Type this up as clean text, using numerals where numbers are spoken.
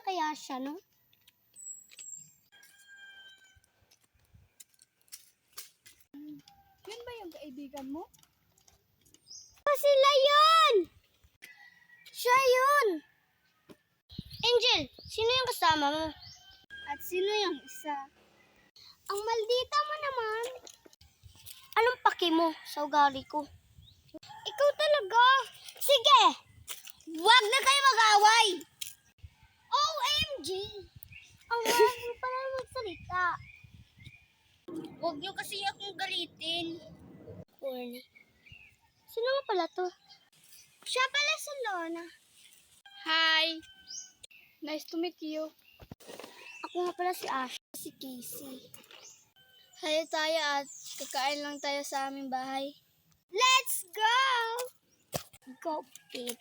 kaya siya, no? Yun ba yung kaibigan mo? Sila yun! Siya yun! Angel, sino yung kasama mo? At sino yung isa? Ang maldita mo naman. Anong paki mo sa ugali ko? Ikaw talaga. Sige! Huwag na kayo mag-away! OMG! Ang mahal mo pala magsalita. Huwag niyo kasi akong galitin. Corny. Sino nga pala to? Siya pala si Lona. Hi! Nice to meet you. Ako nga pala si Ash. Si Casey. Hi tayo at kakain lang tayo sa aming bahay. Let's go! Go, Pete.